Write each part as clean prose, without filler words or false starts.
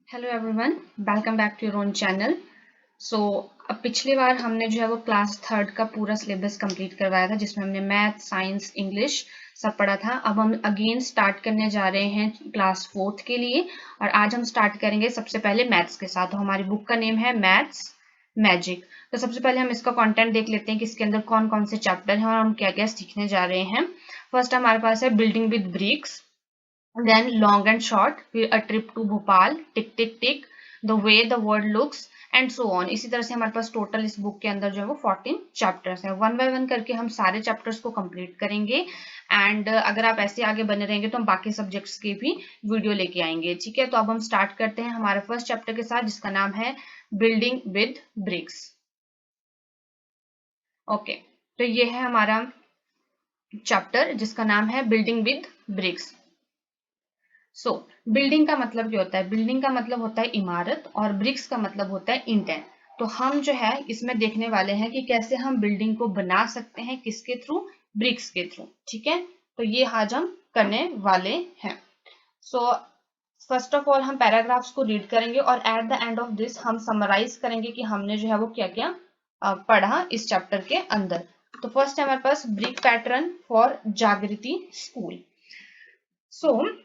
Hello everyone, welcome back to your own channel. So अब पिछली बार हमने जो है वो क्लास थर्ड का पूरा सिलेबस कंप्लीट करवाया था, जिसमें हमने मैथ, साइंस, इंग्लिश सब पढ़ा था। अब हम अगेन स्टार्ट करने जा रहे हैं क्लास फोर्थ के लिए, और आज हम स्टार्ट करेंगे सबसे पहले मैथ्स के साथ। तो हमारी बुक का नेम है मैथ्स मैजिक। तो सबसे पहले हम इसका कंटेंट देख लेते हैं कि इसके अंदर कौन कौन से चैप्टर हैं और हम क्या क्या सीखने जा रहे हैं। फर्स्ट हमारे पास है building with bricks, then long and short, फिर a trip to Bhopal, tick tick tick, the way the world looks and so on. इसी तरह से हमारे पास टोटल इस बुक के अंदर जो है वो 14 चैप्टर्स है। वन बाय वन करके हम सारे चैप्टर्स को कंप्लीट करेंगे, एंड अगर आप ऐसे आगे बने रहेंगे तो हम बाकी सब्जेक्ट्स के भी वीडियो लेके आएंगे। ठीक है, तो अब हम स्टार्ट करते हैं हमारे फर्स्ट चैप्टर के साथ, जिसका नाम है बिल्डिंग विद ब्रिक्स। ओके, तो ये है हमारा चैप्टर जिसका नाम है building with bricks. So building का मतलब क्या होता है? बिल्डिंग का मतलब होता है इमारत, और ब्रिक्स का मतलब होता है ईंटें। तो हम जो है इसमें देखने वाले हैं कि कैसे हम बिल्डिंग को बना सकते हैं, किसके थ्रू? ब्रिक्स के थ्रू। ठीक है, तो ये आज हम करने वाले हैं। सो फर्स्ट ऑफ ऑल हम पैराग्राफ्स को रीड करेंगे, और at the end of this हम समराइज करेंगे कि हमने जो है वो क्या क्या पढ़ा इस चैप्टर के अंदर। तो फर्स्ट है हमारे पास ब्रिक पैटर्न फॉर जागृति स्कूल। सो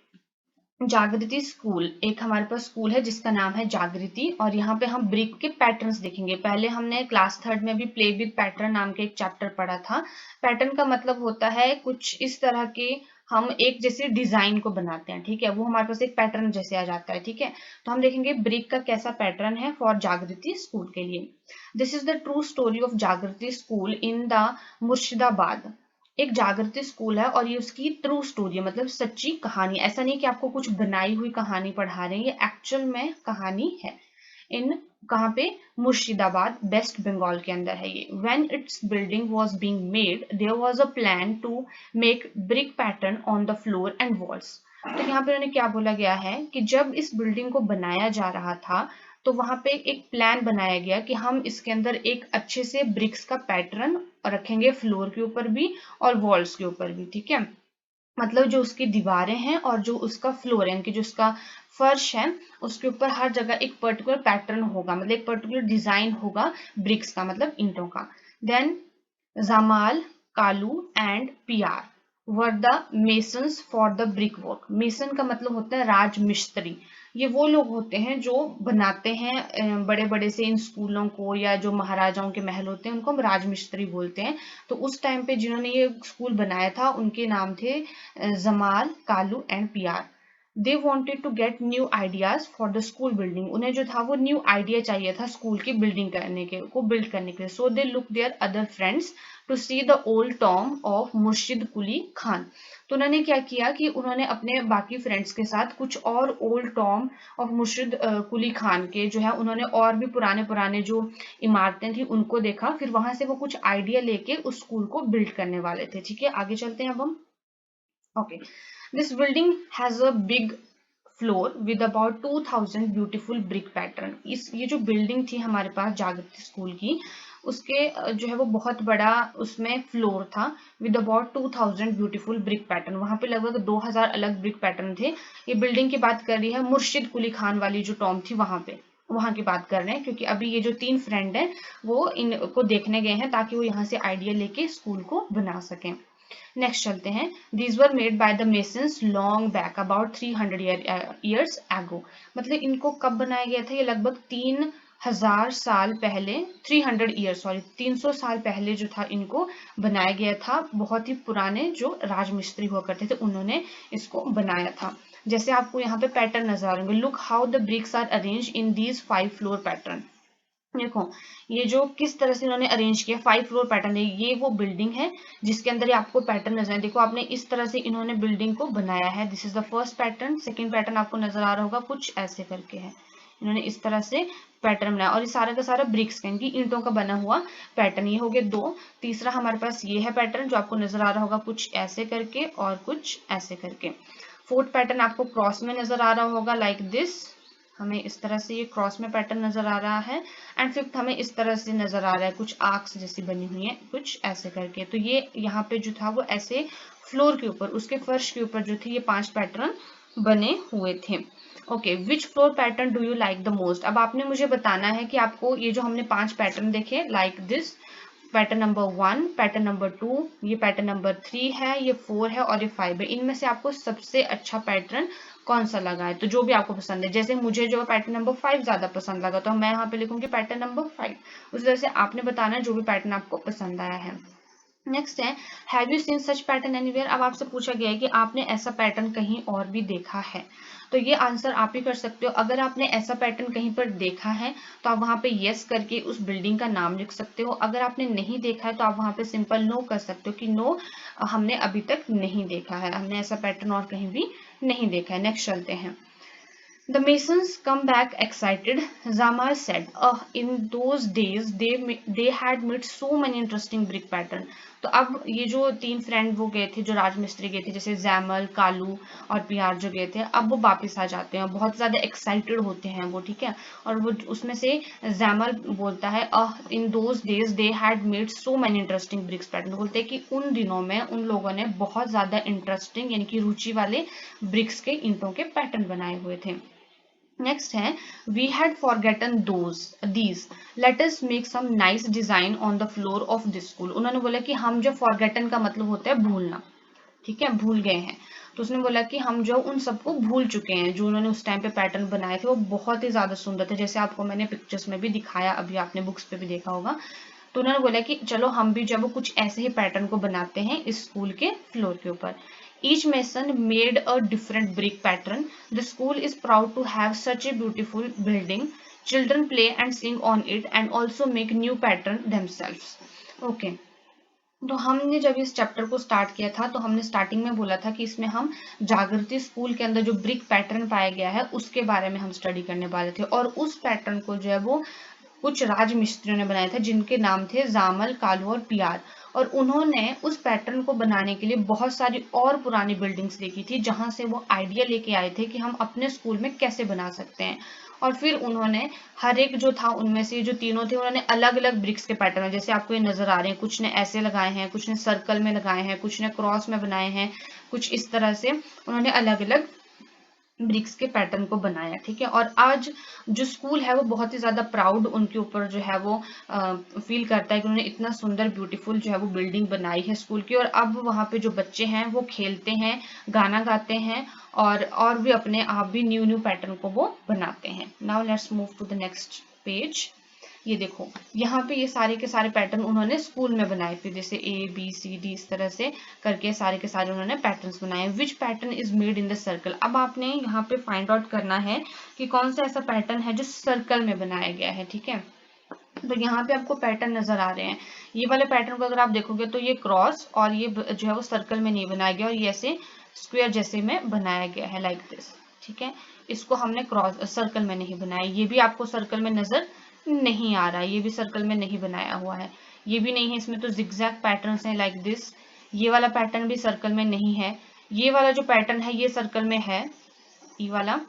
जागृति स्कूल, एक हमारे पास स्कूल है जिसका नाम है जागृति, और यहाँ पे हम ब्रिक के पैटर्न्स देखेंगे। पहले हमने क्लास थर्ड में भी प्ले विद पैटर्न नाम के एक चैप्टर पढ़ा था। पैटर्न का मतलब होता है कुछ इस तरह के हम एक जैसे डिजाइन को बनाते हैं। ठीक है, वो हमारे पास एक पैटर्न जैसे आ जाता है। ठीक है, तो हम देखेंगे ब्रिक का कैसा पैटर्न है फॉर जागृति स्कूल के लिए। This is the true story of जागृति स्कूल इन द मुर्शिदाबाद। एक जागृति स्कूल है और ये उसकी ट्रू स्टोरी है, मतलब सच्ची कहानी। ऐसा नहीं कि आपको कुछ बनाई हुई कहानी पढ़ा रहे हैं, ये एक्चुअल में कहानी है। इन कहाँ पे? मुर्शिदाबाद, वेस्ट बंगाल के अंदर है ये। When it's building was being made, there was a plan to make brick pattern on the floor and walls. तो यहाँ पे उन्होंने क्या बोला गया है कि जब इस बिल्डिंग को बनाया जा रहा था, तो वहां पे एक प्लान बनाया गया कि हम इसके अंदर एक अच्छे से ब्रिक्स का पैटर्न रखेंगे, फ्लोर के ऊपर भी और वॉल्स के ऊपर भी। ठीक है, मतलब जो उसकी दीवारें हैं और जो उसका फ्लोर है, कि जो उसका फर्श है, उसके ऊपर हर जगह एक पर्टिकुलर पैटर्न होगा, मतलब एक पर्टिकुलर डिजाइन होगा ब्रिक्स का, मतलब ईंटों का। देन जमाल, कालू एंड पियार were the masons for the brick work. Mason का मतलब होता है राज मिस्त्री। ये वो लोग होते हैं जो बनाते हैं बड़े बड़े से इन स्कूलों को, या जो महाराजाओं के महल होते हैं उनको हम राजमिस्त्री बोलते हैं। तो उस टाइम पे जिन्होंने ये स्कूल बनाया था उनके नाम थे Jamal, Kalu and Piyar. They wanted to get new ideas for the school building. उन्हें जो था वो न्यू आइडिया चाहिए था स्कूल की बिल्डिंग करने के को बिल्ड करने के लिए। So they look their other friends to see the old tomb of Murshid Quli Khan. तो उन्होंने क्या किया कि उन्होंने अपने बाकी फ्रेंड्स के साथ कुछ और old tomb of Murshid Quli Khan के जो है, उन्होंने और भी पुराने पुराने जो इमारतें थी उनको देखा, फिर वहां से वो कुछ आइडिया लेके उस स्कूल को बिल्ड करने वाले थे। ठीक है, आगे चलते हैं अब हम। Okay, this building has a big floor with about 2000 beautiful brick pattern. इस ये जो बिल्डिंग थी हमारे पास जागृति स्कूल की, उसके जो है वो बहुत बड़ा उसमें फ्लोर था with about 2000 beautiful brick pattern. वहां पे लगभग 2000 अलग ब्रिक पैटर्न थे। ये बिल्डिंग की बात कर रही है मुर्शिद कुली खान वाली जो टॉम थी वहां पे, वहां की बात कर रहे हैं, क्योंकि अभी ये जो तीन फ्रेंड हैं वो इनको देखने गए हैं ताकि वो यहाँ से आइडिया लेके स्कूल को बना सकें। नेक्स्ट चलते हैं। These were made by the masons long back about 300 years ago. मतलब इनको कब बनाया गया था? ये लगभग 3000 साल पहले, 300 साल पहले जो था इनको बनाया गया था। बहुत ही पुराने जो राजमिस्त्री हुआ करते थे उन्होंने इसको बनाया था। जैसे आपको यहाँ पे पैटर्न नजर आ रहे होंगे, look how the bricks are arrange in these 5 floor pattern. देखो ये जो किस तरह से इन्होंने अरेंज किया, 5 फ्लोर पैटर्न है। ये वो बिल्डिंग है जिसके अंदर ये आपको पैटर्न नजर है। देखो आपने इस तरह से इन्होंने बिल्डिंग को बनाया है। This is the first pattern. Second pattern आपको नजर आ रहा होगा, कुछ ऐसे करके है। इन्होंने इस तरह से पैटर्न बनाया, और ये सारा का सारा ब्रिक्स का, इनकी ईंटों का बना हुआ पैटर्न। ये हो गए दो। तीसरा हमारे पास ये है पैटर्न जो आपको नजर आ रहा होगा, कुछ ऐसे करके और कुछ ऐसे करके। फोर्थ पैटर्न आपको क्रॉस में नजर आ रहा होगा, लाइक दिस। हमें इस तरह से ये क्रॉस में पैटर्न नजर आ रहा है। एंड फिफ्थ हमें इस तरह से नजर आ रहा है, कुछ आर्क्स जैसी बनी हुई है, कुछ ऐसे करके। तो ये यहाँ पे जो था वो ऐसे फ्लोर के ऊपर, उसके फर्श के ऊपर जो थी ये 5 पैटर्न बने हुए थे। Okay, which floor pattern do you like the most? अब आपने मुझे बताना है कि आपको ये जो हमने 5 पैटर्न देखे, like this pattern number 1, pattern number 2, ये पैटर्न नंबर 3 है, ये 4 है और ये 5 है, इनमें से आपको सबसे अच्छा पैटर्न कौन सा लगा है? तो जो भी आपको पसंद है, जैसे मुझे जो पैटर्न नंबर 5 ज्यादा पसंद लगा तो मैं यहाँ पे लिखूंगी पैटर्न नंबर 5। उस तरह से आपने बताना है जो भी पैटर्न आपको पसंद आया है। नेक्स्ट है, have you seen such pattern anywhere? अब आपसे पूछा गया है कि आपने ऐसा पैटर्न कहीं और भी देखा है, तो ये आंसर आप ही कर सकते हो। अगर आपने ऐसा पैटर्न कहीं पर देखा है तो आप वहां पे यस करके उस बिल्डिंग का नाम लिख सकते हो। अगर आपने नहीं देखा है तो आप वहां पे सिंपल नो कर सकते हो कि नो, हमने अभी तक नहीं देखा है, हमने ऐसा पैटर्न और कहीं भी नहीं देखा है। नेक्स्ट चलते हैं। The masons come back excited. Zamar said, in those days they had made so many interesting brick pattern. तो अब ये जो 3 फ्रेंड वो गए थे, जो राजमिस्त्री गए थे, जैसे जैमल, कालू और पियार जो गए थे, अब वो वापस आ जाते हैं, बहुत ज्यादा एक्साइटेड होते हैं वो, ठीक है। और वो उसमें से जैमल बोलता है, in those days they had made so many interesting bricks pattern. बोलते हैं कि उन दिनों में उन लोगों ने बहुत ज्यादा इंटरेस्टिंग यानी कि रुचि वाले ब्रिक्स के ईंटों के पैटर्न बनाए हुए थे। नेक्स्ट है, we had forgotten these let us make some nice design on the floor of this school. उन्होंने बोला कि हम जो फॉरगेटन का मतलब होता है भूलना, ठीक है, भूल गए हैं। तो उसने बोला कि हम जो उन सबको भूल चुके हैं, जो उन्होंने उस टाइम पे पैटर्न बनाए थे वो बहुत ही ज्यादा सुंदर थे, जैसे आपको मैंने पिक्चर्स में भी दिखाया, अभी आपने बुक्स पे भी देखा होगा। तो उन्होंने बोला कि चलो हम भी जब कुछ ऐसे ही पैटर्न को बनाते हैं इस स्कूल के फ्लोर के ऊपर। Each mason made a different brick pattern. The school is proud to have such a beautiful building. Children play and sing on it and also make new pattern themselves. Okay. तो हमने जब इस chapter को start किया था तो हमने starting में बोला था कि इसमें हम जागृति स्कूल के अंदर जो ब्रिक पैटर्न पाया गया है उसके बारे में हम स्टडी करने वाले थे, और उस पैटर्न को जो है वो कुछ राजमिस्त्रियों ने बनाया था जिनके नाम थे जामल, कालू और पियार। और उन्होंने उस पैटर्न को बनाने के लिए बहुत सारी और पुरानी बिल्डिंग्स देखी थी, जहां से वो आइडिया लेके आए थे कि हम अपने स्कूल में कैसे बना सकते हैं। और फिर उन्होंने हर एक जो था उनमें से जो तीनों थे उन्होंने अलग अलग ब्रिक्स के पैटर्न, जैसे आपको ये नजर आ रहे हैं, कुछ ने ऐसे लगाए हैं, कुछ ने सर्कल में लगाए हैं, कुछ ने क्रॉस में बनाए हैं, कुछ इस तरह से उन्होंने अलग अलग ब्रिक्स के पैटर्न को बनाया, ठीक है। और आज जो स्कूल है वो बहुत ही ज्यादा प्राउड उनके ऊपर जो है वो फील करता है कि उन्होंने इतना सुंदर ब्यूटीफुल जो है वो बिल्डिंग बनाई है स्कूल की, और अब वहाँ पे जो बच्चे हैं वो खेलते हैं, गाना गाते हैं और भी अपने आप भी न्यू न्यू पैटर्न को वो बनाते हैं। Now let's move to the next page. ये देखो, यहाँ पे ये सारे के सारे पैटर्न उन्होंने स्कूल में बनाए थे, जैसे ABCD इस तरह से करके सारे के सारे उन्होंने पैटर्न्स बनाए। Which pattern is made in the circle? अब आपने यहाँ पे फाइंड आउट करना है कि कौन सा ऐसा पैटर्न है जो सर्कल में बनाया गया है, ठीक है। तो यहाँ पे आपको पैटर्न नजर आ रहे हैं। ये वाले पैटर्न को अगर आप देखोगे तो ये क्रॉस और ये जो है वो सर्कल में नहीं बनाया गया, और ये ऐसे स्क्वायर जैसे में बनाया गया है, लाइक दिस, ठीक है। इसको हमने क्रॉस सर्कल में नहीं बनाया। ये भी आपको सर्कल में नजर नहीं आ रहा है, ये भी सर्कल में नहीं बनाया हुआ है, ये भी नहीं है। इसमें तो जिगजैग पैटर्न्स हैं, लाइक दिस। ये वाला पैटर्न भी सर्कल में नहीं है। ये वाला जो पैटर्न है ये सर्कल में है, ई वाला।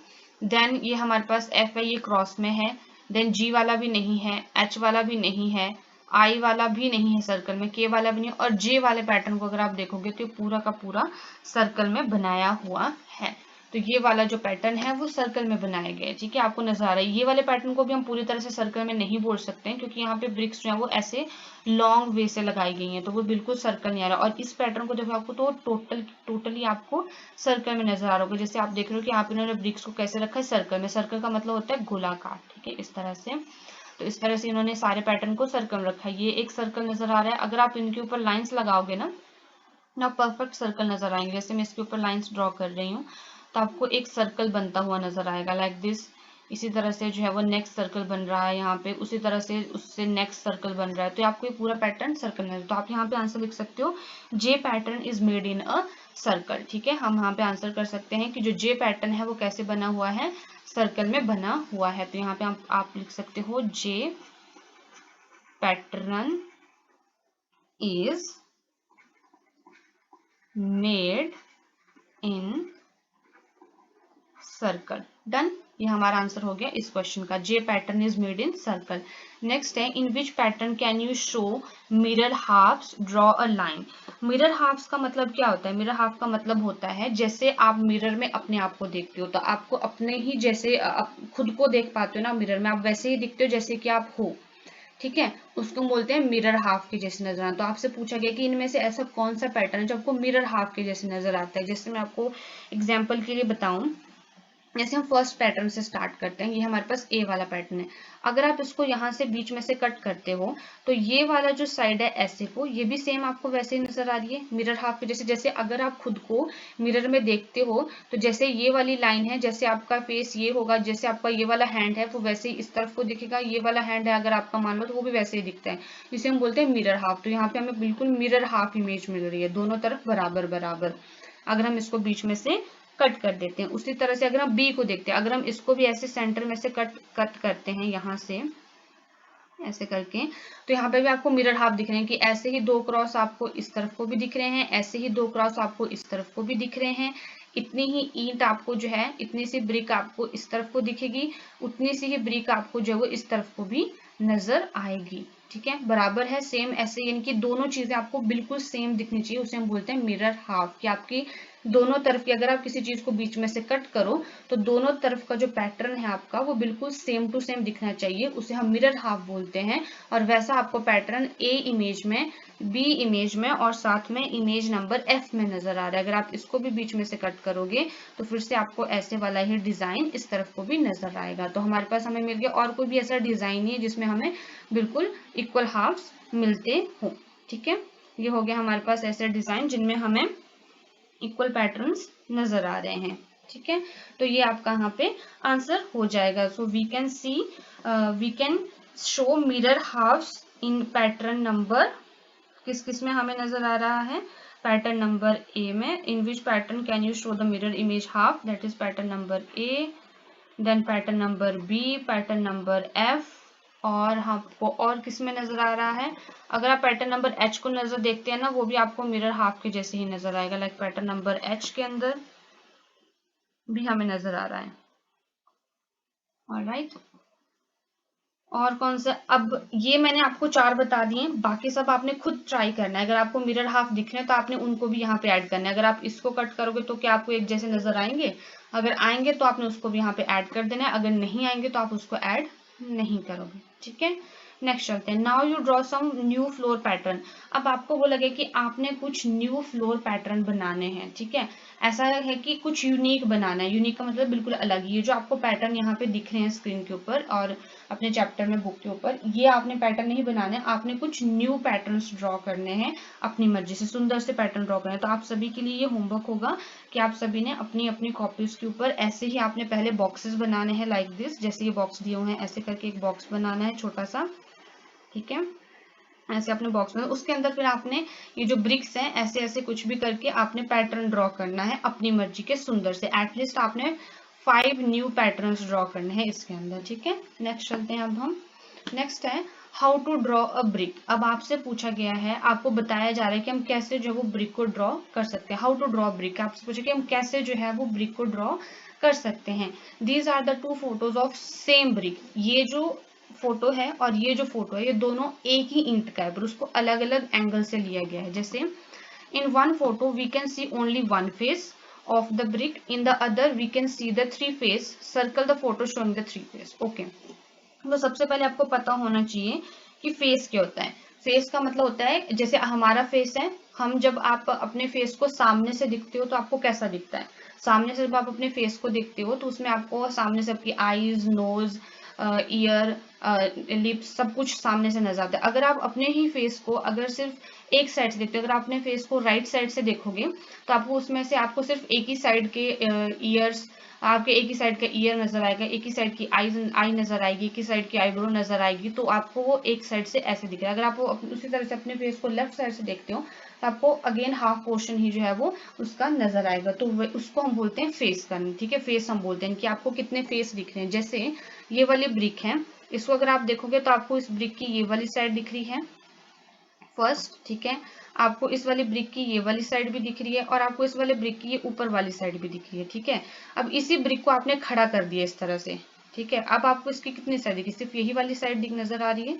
देन ये हमारे पास F है, ये क्रॉस में है। देन G वाला भी नहीं है, H वाला भी नहीं है, I वाला भी नहीं है सर्कल में, K वाला भी नहीं, और J वाले पैटर्न को अगर आप देखोगे तो ये पूरा का पूरा सर्कल में बनाया हुआ है। तो ये वाला जो पैटर्न है वो सर्कल में बनाया गया है, ठीक है, आपको नजर आ रहा है। ये वाले पैटर्न को भी हम पूरी तरह से सर्कल में नहीं बोल सकते हैं, क्योंकि यहाँ पे ब्रिक्स जो है वो ऐसे लॉन्ग वे से लगाई गई हैं, तो वो बिल्कुल सर्कल नहीं आ रहा। और इस पैटर्न को देखो आपको तो टोटली आपको सर्कल में नजर आ रहा होगा। जैसे आप देख रहे हो कि यहाँ पे इन्होंने ब्रिक्स को कैसे रखा है, सर्कल में। सर्कल का मतलब होता है गोलाकार, ठीक है, इस तरह से। तो इस तरह से इन्होंने सारे पैटर्न को सर्कल में रखा है। ये एक सर्कल नजर आ रहा है। अगर आप इनके ऊपर लाइन्स लगाओगे ना परफेक्ट सर्कल नजर आएंगे। जैसे मैं इसके ऊपर लाइन्स ड्रॉ कर रही हूँ तो आपको एक सर्कल बनता हुआ नजर आएगा, लाइक दिस। इसी तरह से जो है वो नेक्स्ट सर्कल बन रहा है यहाँ पे, उसी तरह से उससे नेक्स्ट सर्कल बन रहा है। तो आपको ये पूरा पैटर्न सर्कल में, तो आप यहाँ पे आंसर लिख सकते हो J pattern is made in a circle, ठीक है। हम यहाँ पे आंसर कर सकते हैं कि जो जे पैटर्न है वो कैसे बना हुआ है, सर्कल में बना हुआ है। तो यहाँ पे आप लिख सकते हो J pattern is made in circle. Done. ये हमारा आंसर हो गया इस क्वेश्चन का। J pattern is made in circle. Next है, in which pattern can you show mirror halves, draw a line. Mirror halves का मतलब क्या होता है? मिरर हाफ का मतलब होता है जैसे आप मिरर में अपने आप को देखते हो, तो आपको अपने ही जैसे खुद को देख पाते हो ना मिरर में, आप वैसे ही दिखते हो जैसे कि आप हो, ठीक है, उसको बोलते हैं मिरर हाफ के जैसे नजर आना। तो आपसे पूछा गया कि इनमें से ऐसा कौन सा पैटर्न है जो आपको मिरर हाफ के जैसे नजर आता है। जैसे मैं आपको एग्जांपल के लिए बताऊं, जैसे हम फर्स्ट पैटर्न से स्टार्ट करते हैं, ये हमारे पास ए वाला पैटर्न है। अगर आप इसको यहाँ से बीच में से कट करते हो तो ये वाला जो साइड है ऐसे को, ये भी सेम आपको वैसे ही नजर आ रही है मिरर हाफ के जैसे। जैसे अगर आप खुद को मिरर में देखते हो तो जैसे ये वाली लाइन है, जैसे आपका फेस ये होगा, जैसे आपका ये वाला हैंड है वो वैसे ही इस तरफ को दिखेगा, ये वाला हैंड है अगर आपका मान लो तो वो भी वैसे ही दिखता है, इसे हम बोलते हैं मिरर हाफ। तो यहाँ पे हमें बिल्कुल मिरर हाफ इमेज मिल रही है, दोनों तरफ बराबर बराबर। अगर हम इसको बीच में से कट कर देते हैं, उसी तरह से अगर हम बी को देखते हैं, अगर हम इसको भी ऐसे सेंटर में से कट करते हैं यहाँ से ऐसे करके, तो यहाँ पे भी आपको मिरर हाफ दिख रहे हैं कि ऐसे ही दो क्रॉस आपको इस तरफ को भी दिख रहे हैं, ऐसे ही दो क्रॉस आपको इस तरफ को भी दिख रहे हैं। इतनी ही ईंट आपको जो है, इतनी सी ब्रिक आपको इस तरफ को दिखेगी, उतनी सी ही ब्रिक आपको जो है इस तरफ को भी नजर आएगी। ठीक है, बराबर है, सेम ऐसे, यानी कि दोनों चीजें आपको बिल्कुल सेम दिखनी चाहिए, उसे हम बोलते हैं मिरर हाफ। कि आपकी दोनों तरफ की, अगर आप किसी चीज को बीच में से कट करो तो दोनों तरफ का जो पैटर्न है आपका वो बिल्कुल सेम टू सेम दिखना चाहिए, उसे हम मिरर हाफ बोलते हैं। और वैसा आपको पैटर्न ए इमेज में, बी इमेज में और साथ में इमेज नंबर एफ में नजर आ रहा है। अगर आप इसको भी बीच में से कट करोगे तो फिर से आपको ऐसे वाला ही डिजाइन इस तरफ को भी नजर आएगा। तो हमारे पास हमें मिल गया, और कोई भी ऐसा डिजाइन नहीं है जिसमें हमें बिल्कुल इक्वल हाफ्स मिलते हो। ठीक है, ये हो गया हमारे पास ऐसे डिजाइन जिनमें हमें इक्वल पैटर्न्स नजर आ रहे हैं। ठीक है, तो ये आपका यहाँ पे आंसर हो जाएगा। So we can see, we can show mirror halves in pattern number, किस किस में हमें नजर आ रहा है? पैटर्न नंबर ए में। In which pattern can you show the mirror image half, that is pattern number A. Then pattern number B, pattern number F, और आपको और किस में नजर आ रहा है? अगर आप पैटर्न नंबर एच को नजर देखते हैं ना, वो भी आपको मिरर हाफ के जैसे ही नजर आएगा। लाइक पैटर्न नंबर एच के अंदर भी हमें नजर आ रहा है। ऑलराइट, और कौन सा? अब ये मैंने आपको 4 बता दिए, बाकी सब आपने खुद ट्राई करना है। अगर आपको मिरर हाफ दिख रहे हैं तो आपने उनको भी यहाँ पे ऐड करना है। अगर आप इसको कट करोगे तो क्या आपको एक जैसे नजर आएंगे? अगर आएंगे तो आपने उसको भी यहाँ पे ऐड कर देना है, अगर नहीं आएंगे तो आप उसको ऐड नहीं करोगे। ठीक है, नेक्स्ट चलते हैं। Now you draw some new floor pattern. अब आपको बोला गया कि आपने कुछ न्यू फ्लोर पैटर्न बनाने हैं। ठीक है, ऐसा है कि कुछ यूनिक बनाना है। यूनिक का मतलब बिल्कुल अलग। ये जो आपको पैटर्न यहाँ पे दिख रहे हैं स्क्रीन के ऊपर और अपने चैप्टर में बुक के ऊपर, ये आपने पैटर्न नहीं बनाने, आपने कुछ न्यू पैटर्न्स ड्रॉ करने हैं अपनी मर्जी से, सुंदर से पैटर्न ड्रॉ करने हैं। तो आप सभी के लिए ये होमवर्क होगा कि आप सभी ने अपनी अपनी कॉपीज के ऊपर ऐसे ही आपने पहले बॉक्सेस बनाने हैं, लाइक दिस, जैसे ये बॉक्स दिए हुए हैं ऐसे करके एक बॉक्स बनाना है छोटा सा। ठीक है, ऐसे अपने बॉक्स में, उसके अंदर फिर आपने ये जो ब्रिक्स हैं ऐसे ऐसे कुछ भी करके आपने पैटर्न ड्रॉ करना है अपनी मर्जी के सुंदर से। एटलीस्ट आपने 5 न्यू पैटर्न्स ड्रॉ करने हैं इसके अंदर। ठीक है, नेक्स्ट चलते हैं अब हम। नेक्स्ट है how to draw a brick. अब आपसे पूछा गया है, आपको बताया जा रहा है कि हम कैसे जो वो ब्रिक को ड्रॉ कर सकते हैं। हाउ टू ड्रॉ ब्रिक, आपसे पूछा कि हम कैसे जो है वो ब्रिक को ड्रॉ कर सकते हैं। These are the 2 photos of same brick. ये जो फोटो है और ये जो फोटो है ये दोनों एक ही ईंट का है, पर उसको अलग अलग एंगल से लिया गया है। जैसे in one photo we can see only one face of the brick, in the other we can see the 3 face, circle the photo showing the 3 face. Okay, तो सबसे पहले आपको पता होना चाहिए कि फेस क्या होता है। फेस का मतलब होता है, जैसे हमारा फेस है, हम जब आप अपने फेस को सामने से दिखते हो तो आपको कैसा दिखता है? सामने से जब आप अपने फेस को देखते हो तो उसमें आपको सामने से आपकी आईज, नोज, ईयर, लिप्स, सब कुछ सामने से नजर आता है। अगर आप अपने ही फेस को अगर सिर्फ एक साइड से देखते हो, अगर आप अपने फेस को राइट साइड से देखोगे तो आपको उसमें से आपको सिर्फ एक ही साइड के ईयर्स, आपके एक ही साइड का ईयर नजर आएगा, एक ही साइड की आई नजर आएगी, एक ही साइड की आईब्रो नजर आएगी, तो आपको वो एक साइड से ऐसे दिख रहा है। अगर आप वो उसी तरह से अपने फेस को लेफ्ट साइड से देखते हो तो आपको अगेन हाफ पोर्शन ही जो है वो उसका नजर आएगा, तो उसको हम बोलते हैं फेस करना। ठीक है, फेस हम बोलते हैं कि आपको कितने फेस दिख रहे हैं। जैसे ये वाली ब्रिक है, इसको अगर आप देखोगे तो आपको इस ब्रिक की ये वाली साइड दिख रही है फर्स्ट। ठीक है, आपको इस वाली ब्रिक की ये वाली साइड भी दिख रही है और आपको इस वाले ब्रिक की ये ऊपर वाली साइड भी दिख रही है, ठीक है। अब इसी ब्रिक को आपने खड़ा कर दिया इस तरह से, ठीक है। अब आपको इसकी कितनी साइड दिखी, सिर्फ यही वाली साइड दिख नजर आ रही है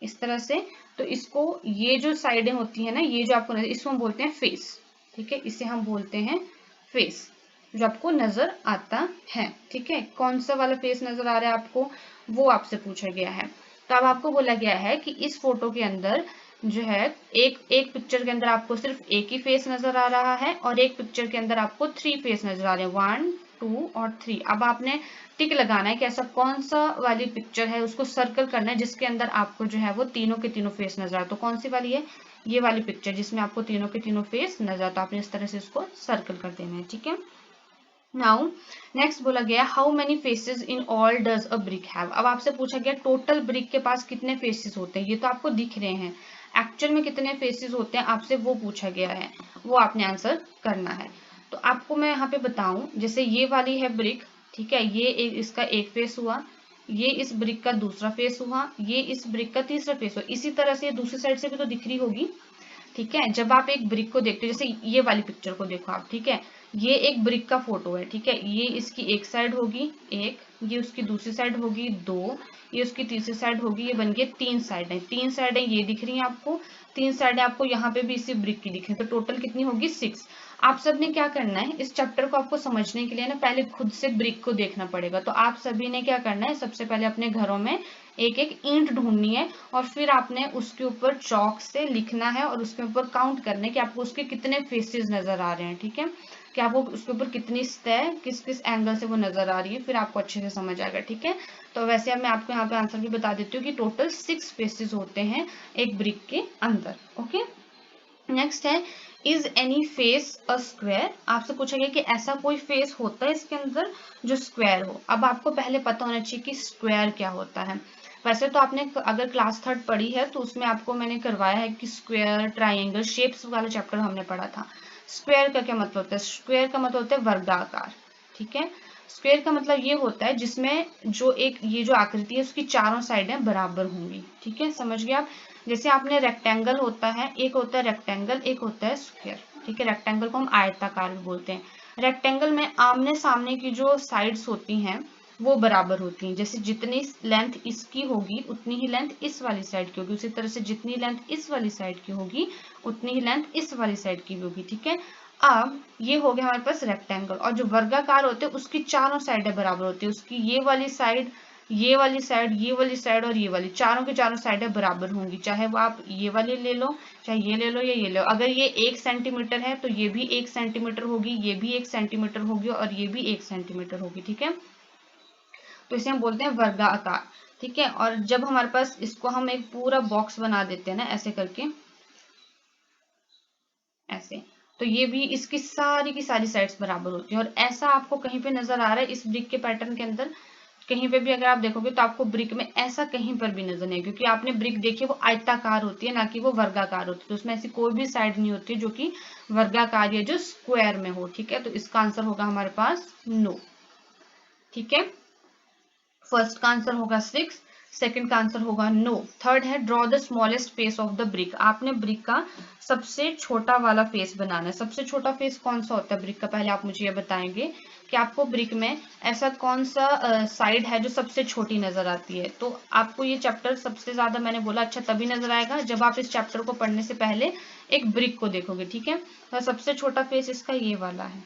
इस तरह से। तो इसको, ये जो साइडें होती है ना, ये जो आपको नजर, इसको हम बोलते हैं फेस, ठीक है। इसे हम बोलते हैं फेस, जो आपको नजर आता है, ठीक है। कौन सा वाला फेस नजर आ रहा है आपको, वो आपसे पूछा गया है। तो अब आपको बोला गया है कि इस फोटो के अंदर जो है, एक पिक्चर के अंदर आपको सिर्फ एक ही फेस नजर आ रहा है और एक पिक्चर के अंदर आपको 3 फेस नजर आ रहे हैं, 1 2 और 3। अब आपने टिक लगाना है कि ऐसा कौन सा वाली पिक्चर है, उसको सर्कल करना है जिसके अंदर आपको जो है वो तीनों के तीनों फेस नजर आ। तो कौन सी वाली है, ये वाली पिक्चर जिसमें आपको तीनों के तीनों फेस नजर। तो आपने इस तरह से इसको सर्कल कर देना है, ठीक है। नाउ नेक्स्ट बोला गया, how many faces in all does a brick have. अब आपसे पूछा गया टोटल ब्रिक के पास कितने फेसेस होते हैं। ये तो आपको दिख रहे हैं, एक्चुअल में कितने फेसेस होते हैं आपसे वो पूछा गया है, वो आपने आंसर करना है। तो आपको मैं यहाँ पे बताऊं, जैसे ये वाली है ब्रिक, ठीक है, ये इसका एक फेस हुआ, ये इस ब्रिक का दूसरा फेस हुआ, ये इस ब्रिक का तीसरा फेस हुआ। इसी तरह से दूसरी साइड से भी तो दिख रही होगी, ठीक है। जब आप एक ब्रिक को देखते हो, जैसे ये वाली पिक्चर को देखो आप, ठीक है, ये एक ब्रिक का फोटो है, ठीक है। ये इसकी एक साइड होगी एक, ये उसकी दूसरी साइड होगी दो, ये उसकी तीसरी साइड होगी, ये बन गए 3 साइडें। 3 साइडें ये दिख रही हैं आपको, 3 साइडें आपको यहाँ पे भी इसी ब्रिक की दिख रही है, तो टोटल कितनी होगी 6। आप सब ने क्या करना है, इस चैप्टर को आपको समझने के लिए ना पहले खुद से ब्रिक को देखना पड़ेगा। तो आप सभी ने क्या करना है, सबसे पहले अपने घरों में एक एक ईंट ढूंढनी है और फिर आपने उसके ऊपर चौक से लिखना है और उसके ऊपर काउंट करना है कि आपको उसके कितने फेसेस नजर आ रहे हैं, ठीक है, कि आपको उसके ऊपर कितनी सतह किस किस एंगल से वो नजर आ रही है, फिर आपको अच्छे से समझ आएगा, ठीक है। तो वैसे अब मैं आपको यहाँ पे आंसर भी बता देती हूँ कि टोटल 6 फेसेस होते हैं एक ब्रिक के अंदर, ओके। नेक्स्ट है, is any face a square. आपसे पूछा गया कि ऐसा कोई फेस होता है इसके अंदर जो स्क्वायर हो। अब आपको पहले पता होना चाहिए कि स्क्वायर क्या होता है। वैसे तो आपने अगर क्लास 3 पढ़ी है तो उसमें आपको मैंने करवाया है कि स्क्वायर, ट्राइंगल, शेप्स वाला चैप्टर हमने पढ़ा था। स्क्वायर का क्या मतलब होता है, स्क्वायर का मतलब होता है वर्गाकार, ठीक है। स्क्वायर का मतलब ये होता है जिसमें जो एक ये जो आकृति है उसकी चारों साइडें बराबर होंगी, ठीक है, समझ गए आप। जैसे आपने रेक्टेंगल होता है, एक होता है रेक्टेंगल, एक होता है स्क्वायर, ठीक है। रेक्टेंगल को हम आयताकार भी बोलते हैं। रेक्टेंगल में आमने सामने की जो साइड्स होती हैं वो बराबर होती हैं। जैसे जितनी लेंथ इसकी होगी उतनी ही लेंथ इस वाली साइड की होगी, उसी तरह से जितनी लेंथ इस वाली साइड की होगी उतनी ही लेंथ इस वाली साइड की होगी, ठीक है। अब ये हो गया हमारे पास रेक्टेंगल। और जो वर्गाकार होते हैं उसकी चारों साइडें बराबर होती है, उसकी ये वाली साइड, ये वाली साइड, ये वाली साइड और ये वाली, चारों की चारों साइडें बराबर होंगी, चाहे वो आप ये वाली ले लो, चाहे ये ले लो या ये ले लो। अगर ये 1 सेंटीमीटर है तो ये भी 1 सेंटीमीटर होगी, ये भी 1 सेंटीमीटर होगी और ये भी 1 सेंटीमीटर होगी, ठीक है। तो इसे हम बोलते हैं वर्गाकार, ठीक है। और जब हमारे पास इसको हम एक पूरा बॉक्स बना देते हैं ना ऐसे करके, ऐसे, तो ये भी इसकी सारी की सारी साइड्स बराबर होती हैं। और ऐसा आपको कहीं पे नजर आ रहा है इस ब्रिक के पैटर्न के अंदर, कहीं पे भी अगर आप देखोगे तो आपको ब्रिक में ऐसा कहीं पर भी नजर नहीं, क्योंकि आपने ब्रिक देखी है वो आयताकार होती है ना कि वो वर्गाकार होती है। तो उसमें ऐसी कोई भी साइड नहीं होती जो कि वर्गाकार या जो स्क्वायर में हो, ठीक है। तो इसका आंसर होगा हमारे पास नो, ठीक है। फर्स्ट का आंसर होगा 6, सेकंड का आंसर होगा नो। थर्ड है, draw the smallest face of the brick. आपने ब्रिक का सबसे छोटा वाला फेस बनाना है। सबसे छोटा फेस कौन सा होता है ब्रिक का, पहले आप मुझे ये बताएंगे कि आपको ब्रिक में ऐसा कौन सा साइड है जो सबसे छोटी नजर आती है। तो आपको ये चैप्टर सबसे ज्यादा मैंने बोला अच्छा तभी नजर आएगा जब आप इस चैप्टर को पढ़ने से पहले एक ब्रिक को देखोगे, ठीक है। तो सबसे छोटा फेस इसका ये वाला है,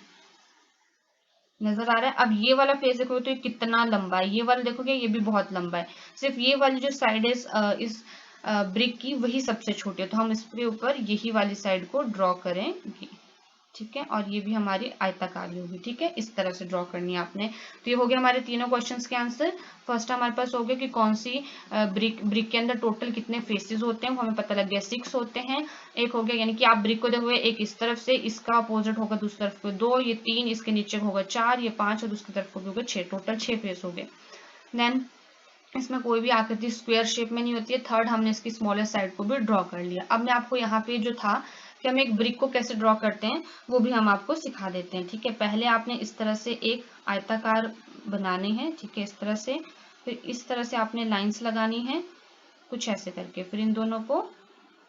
नजर आ रहा है। अब ये वाला फेस देखोगे तो ये कितना लंबा है, ये वाला देखोगे ये भी बहुत लंबा है। सिर्फ ये वाली जो साइड है इस ब्रिक की वही सबसे छोटी है, तो हम इसके ऊपर यही वाली साइड को ड्रॉ करेंगे, ठीक है। और ये भी हमारी आयताकार होगी, ठीक है। इस तरह से ड्रॉ करनी है आपने। तो ये हो गया हमारे तीनों क्वेश्चंस के आंसर। फर्स्ट हमारे पास हो गया कि कौन सी ब्रिक के अंदर टोटल कितने फेसेस होते हैं, वो हमें पता लग गया 6 होते हैं। एक हो गया यानी कि आप ब्रिक को देखोगे एक इस तरफ से, इसका अपोजिट होगा दूसरी तरफ को 2, ये 3, इसके नीचे होगा 4, ये 5 और दूसरी तरफ को भी होगा 6, टोटल 6 फेस हो गए। देन इसमें कोई भी आकृति स्क्वायर शेप में नहीं होती है। थर्ड, हमने इसकी स्मॉलेस्ट साइड को भी ड्रॉ कर लिया। अब मैं आपको यहाँ पे जो था कि हम एक ब्रिक को कैसे ड्रॉ करते हैं वो भी हम आपको सिखा देते हैं, ठीक है। पहले आपने इस तरह से एक आयताकार बनाने हैं, ठीक है, इस तरह से। फिर इस तरह से आपने लाइंस लगानी है कुछ ऐसे करके, फिर इन दोनों को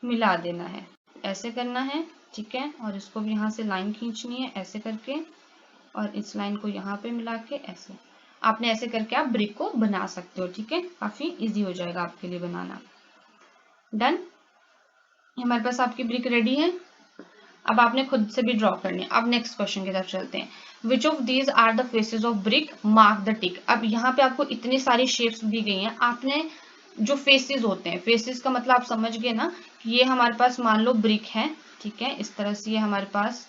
मिला देना है, ऐसे करना है, ठीक है, और इसको भी यहाँ से लाइन खींचनी है ऐसे करके, और इस लाइन को यहाँ पे मिला के ऐसे। आपने ऐसे करके आप ब्रिक को बना सकते हो, ठीक है, काफी इजी हो जाएगा आपके लिए बनाना। डन, हमारे पास आपकी ब्रिक रेडी है। अब आपने खुद से भी ड्रॉ करनी है। अब नेक्स्ट क्वेश्चन की तरफ चलते हैं। Which of these are the faces of brick, mark the tick. अब यहाँ पे आपको इतनी सारी शेप्स दी गई हैं, आपने जो फेसेस होते हैं, फेसेस का मतलब आप समझ गए ना कि ये हमारे पास मान लो ब्रिक है, ठीक है, इस तरह से ये हमारे पास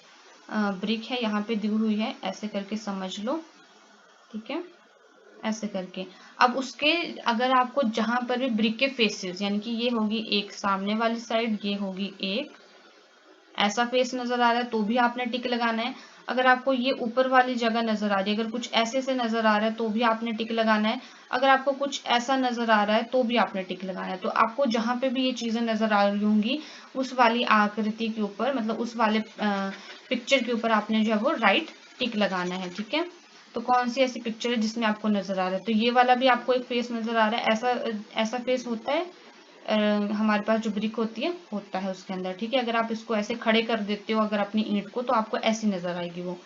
ब्रिक है, यहाँ पे दी हुई है, ऐसे करके समझ लो, ठीक है, ऐसे करके। अब उसके अगर आपको जहां पर भी ब्रिक के फेसेस, यानी कि ये होगी एक सामने वाली साइड, ये होगी एक ऐसा फेस नजर आ रहा है तो भी आपने टिक लगाना है। अगर आपको ये ऊपर वाली जगह नजर आ रही है, अगर कुछ ऐसे से नजर आ रहा है तो भी आपने टिक लगाना है। अगर आपको कुछ ऐसा नजर आ रहा है तो भी आपने टिक लगाना है। तो आपको जहां पे भी ये चीजें नजर आ रही होंगी उस वाली आकृति के ऊपर, मतलब उस वाले पिक्चर के ऊपर आपने जो है वो राइट टिक लगाना है, ठीक है। तो कौन सी ऐसी पिक्चर है जिसमें आपको नजर आ रहा है, तो ये वाला भी आपको एक फेस नजर आ रहा है, ऐसा फेस होता है हमारे पास जो ब्रिक होती है होता है उसके अंदर, ठीक है। अगर आप इसको ऐसे खड़े कर देते हो अगर अपनी ईंट को, तो आपको ऐसी नजर आएगी वो।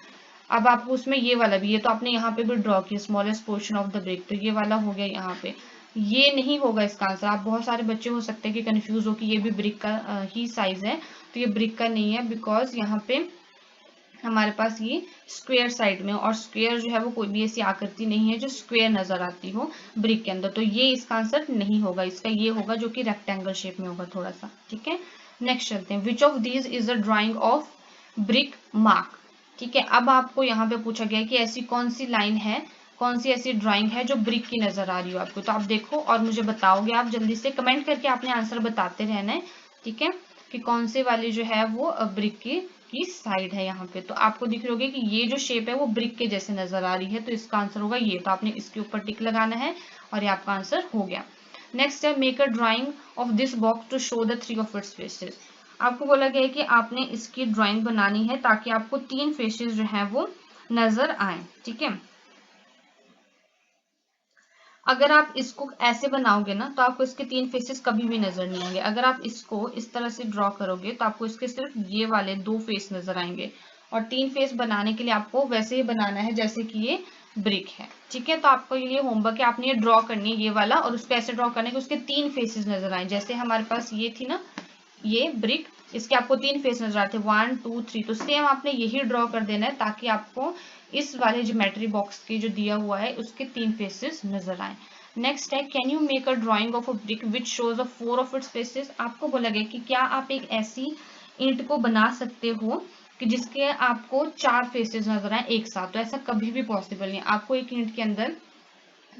अब आपको उसमें ये वाला भी, ये तो आपने यहाँ पे भी ड्रॉ किया smallest portion of the brick, तो ये वाला हो गया यहाँ पे। ये नहीं होगा इसका आंसर। आप बहुत सारे बच्चे हो सकते हैं कि कंफ्यूज हो कि ये भी ब्रिक का ही साइज है, तो ये ब्रिक का नहीं है, बिकॉज यहाँ पे हमारे पास ये स्क्वायर साइड में, और स्क्वायर जो है वो कोई भी ऐसी आकृति नहीं है जो स्क्वायर नजर आती हो ब्रिक के अंदर, तो ये इसका आंसर नहीं होगा। इसका ये होगा जो कि रेक्टेंगल शेप में होगा थोड़ा सा, ठीक है। नेक्स्ट चलते हैं। Which of these is the drying of brick mark, ठीक है। अब आपको यहाँ पे पूछा गया है कि ऐसी कौन सी लाइन है, कौन सी ऐसी ड्राइंग है जो ब्रिक की नजर आ रही हो आपको, तो आप देखो और मुझे बताओगे। आप जल्दी से कमेंट करके आपने आंसर बताते रहना है, ठीक है, कि कौन से वाली जो है वो ब्रिक की साइड है यहाँ पे। तो आपको दिख रही होगी कि ये जो शेप है वो ब्रिक के जैसे नजर आ रही है, तो इसका आंसर होगा ये। तो आपने इसके ऊपर टिक लगाना है और ये आपका आंसर हो गया। नेक्स्ट है make a drawing of this box to show the 3 of its faces. आपको बोला गया है कि आपने इसकी ड्राइंग बनानी है ताकि आपको 3 फेसेस जो है वो नजर आए, ठीक है। अगर आप इसको ऐसे बनाओगे ना तो आपको इसके 3 फेसेस कभी भी नजर नहीं आएंगे। अगर आप इसको इस तरह से ड्रॉ करोगे तो आपको इसके सिर्फ ये वाले 2 फेस नजर आएंगे, और 3 फेस बनाने के लिए आपको वैसे ही बनाना है जैसे कि ये ब्रिक है, ठीक है। तो आपको ये होमवर्क है, आपने ये ड्रॉ करनी है ये वाला, और उसको ऐसे ड्रॉ करने के उसके 3 फेसेस नजर आए। जैसे हमारे पास ये थी ना ये ब्रिक, इसके आपको 3 फेस नजर आते हैं 1 2 3, तो सेम आपने यही ड्रॉ कर देना है ताकि आपको इस वाले ज्योमेट्री बॉक्स के जो दिया हुआ है उसके 3 फेसेस नजर आए। नेक्स्ट है can you make a drawing of a brick which shows a 4 of its faces. आपको बोला गया कि क्या आप एक ऐसी ईंट को बना सकते हो कि जिसके आपको 4 फेसेस नजर आए एक साथ। तो ऐसा कभी भी पॉसिबल नहीं, आपको एक ईंट के अंदर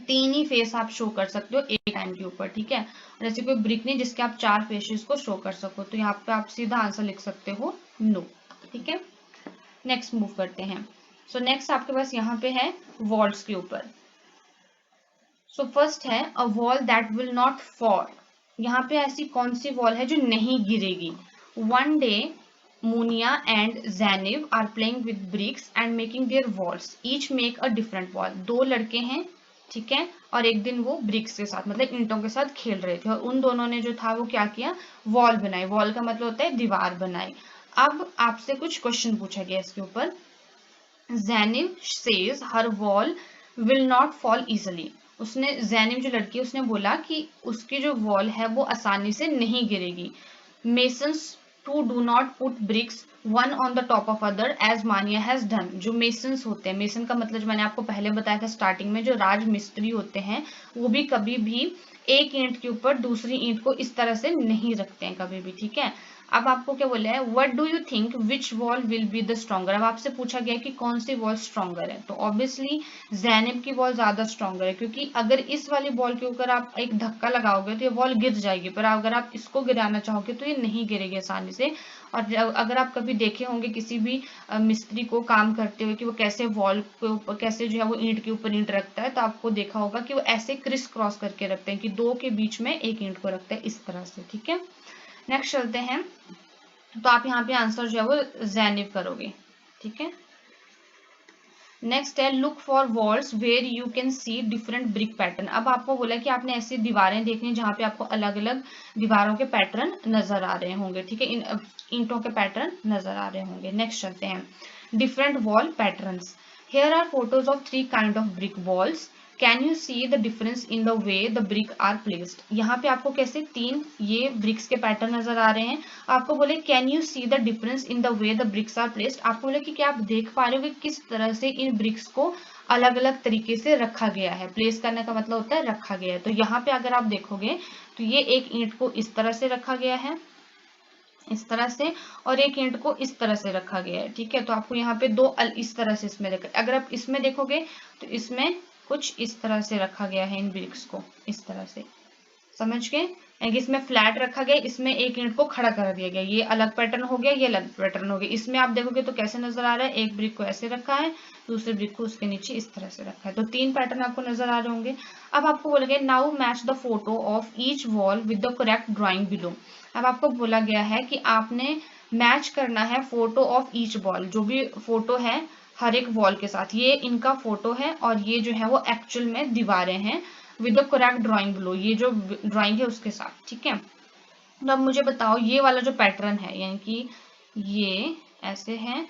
3 ही फेस आप शो कर सकते हो एक टाइम के ऊपर, ठीक है। और ऐसे कोई ब्रिक नहीं जिसके आप 4 फेसेस को शो कर सको, तो यहाँ पे आप सीधा आंसर लिख सकते हो नो, ठीक है। नेक्स्ट मूव करते हैं। सो नेक्स्ट आपके पास यहाँ पे है वॉल्स के ऊपर। सो फर्स्ट है a wall that will not fall. यहाँ पे ऐसी कौन सी वॉल है जो नहीं गिरेगी। One day Munia and Zainab are playing with bricks and making their walls, each make a different wall. 2 लड़के हैं, ठीक है, और एक दिन वो ब्रिक्स के साथ मतलब ईंटों के साथ खेल रहे थे, और उन दोनों ने जो था वो क्या किया, वॉल बनाई। वॉल का मतलब होता है दीवार बनाई। अब आपसे कुछ क्वेश्चन पूछा गया इसके ऊपर। Zainab says her wall will not fall easily. उसने जैनिब जो लड़की है उसने बोला कि उसकी जो वॉल है वो आसानी से नहीं गिरेगी। Masons to do not put bricks one on the top of other as Mania has done. जो मेसन्स होते हैं, मेसन का मतलब जो मैंने आपको पहले बताया था स्टार्टिंग में, जो राज मिस्त्री होते हैं वो भी कभी भी एक ईंट के ऊपर दूसरी ईंट को इस तरह से नहीं रखते हैं कभी भी, ठीक है। अब आपको क्या बोला है, what do you think which wall will be the stronger. अब आपसे पूछा गया कि कौन सी वॉल स्ट्रॉन्गर है, तो ऑब्वियसली जैनिब की वॉल ज्यादा स्ट्रॉन्गर है, क्योंकि अगर इस वाली बॉल के ऊपर आप एक धक्का लगाओगे तो ये बॉल गिर जाएगी, पर अगर आप इसको गिराना चाहोगे तो ये नहीं गिरेगी आसानी से। और अगर आप कभी देखे होंगे किसी भी मिस्त्री को काम करते हुए कि वो कैसे वॉल के ऊपर, कैसे जो है वो ईंट के ऊपर ईंट रखता है, तो आपको देखा होगा कि वो ऐसे क्रिस क्रॉस करके रखते हैं कि 2 के बीच में एक ईंट को रखते हैं इस तरह से, ठीक है। नेक्स्ट चलते हैं। तो आप यहाँ पे आंसर जो है वो जैनिब करोगे, ठीक है। नेक्स्ट है look for walls where you can see different brick pattern. अब आपको बोला कि आपने ऐसी दीवारें देखनी जहां पे आपको अलग अलग दीवारों के पैटर्न नजर आ रहे होंगे, ठीक है, ईंटों के पैटर्न नजर आ रहे होंगे। नेक्स्ट चलते हैं different wall patterns. Here are photos of 3 kind of brick walls, can you see the difference in the way the brick are placed. यहाँ पे आपको कैसे 3 ये ब्रिक्स के पैटर्न नजर आ रहे हैं। आपको बोले can you see the difference in the way the bricks are placed, आपको बोले कि क्या आप देख पा रहे हो कि किस तरह से इन ब्रिक्स को अलग अलग तरीके से रखा गया है। प्लेस करने का मतलब होता है रखा गया है। तो यहाँ पे अगर आप देखोगे तो ये एक ईंट को इस तरह से रखा गया है, इस तरह से, और एक ईंट को इस तरह से रखा गया है, ठीक है। तो आपको यहाँ पे दो इस तरह से इसमें रखा, अगर आप इसमें देखोगे तो इसमें कुछ इस तरह से रखा गया है इन ब्रिक्स को, इस तरह से, समझ गए। इसमें फ्लैट रखा गया, इसमें एक ईंट को खड़ा कर दिया गया, ये अलग पैटर्न हो गया, ये अलग पैटर्न हो गया। इसमें आप देखोगे तो कैसे नजर आ रहा है, एक ब्रिक को ऐसे रखा है, दूसरे ब्रिक को उसके नीचे इस तरह से रखा है। तो 3 पैटर्न आपको नजर आ रहे होंगे। अब आपको बोलेंगे now match the photo of each wall with the correct drawing below. अब आपको बोला गया है कि आपने मैच करना है फोटो ऑफ ईच वॉल, जो भी फोटो है हर एक वॉल के साथ, ये इनका फोटो है और ये जो है वो एक्चुअल में दीवारें हैं, with the correct drawing below, ये जो ड्राइंग है उसके साथ, ठीक है। तो अब मुझे बताओ ये वाला जो पैटर्न है, यानी कि ये ऐसे है,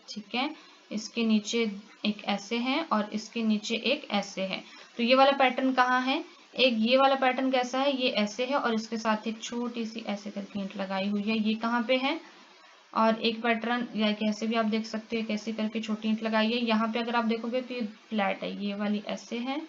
ठीक है, इसके नीचे एक ऐसे है और इसके नीचे एक ऐसे है। तो ये वाला पैटर्न कहाँ है, एक ये वाला पैटर्न कैसा है, ये ऐसे है और इसके साथ एक छोटी सी ऐसे करके ईंट लगाई हुई है, ये कहाँ पे है। और एक पैटर्न या कैसे भी आप देख सकते हैं, कैसे करके छोटी ईंट लगाई है। यहाँ पे अगर आप देखोगे तो ये फ्लैट है, ये वाली ऐसे है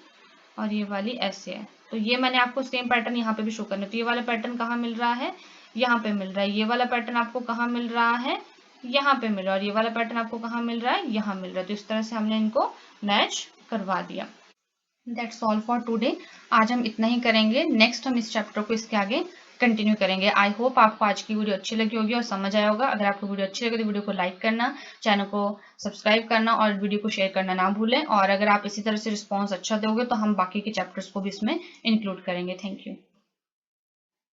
और ये वाली ऐसे है। तो ये मैंने आपको सेम पैटर्न यहाँ पे भी शो करना है। तो ये वाला पैटर्न कहाँ मिल रहा है, यहाँ पे मिल रहा है। ये वाला पैटर्न आपको कहाँ मिल रहा है, यहाँ पे मिल रहा है। और ये वाला पैटर्न आपको कहाँ मिल रहा है, यहाँ मिल रहा है। तो इस तरह से हमने इनको मैच करवा दिया। That's all for today. आज हम इतना ही करेंगे, नेक्स्ट हम इस चैप्टर को इसके आगे कंटिन्यू करेंगे। आई होप आपको आज की वीडियो अच्छी लगी होगी और समझ आया होगा। अगर आपको वीडियो अच्छी लगे तो वीडियो को लाइक करना, चैनल को सब्सक्राइब करना और वीडियो को शेयर करना ना भूलें। और अगर आप इसी तरह से रिस्पॉन्स अच्छा दोगे तो हम बाकी के चैप्टर्स को भी इसमें इंक्लूड करेंगे। Thank you.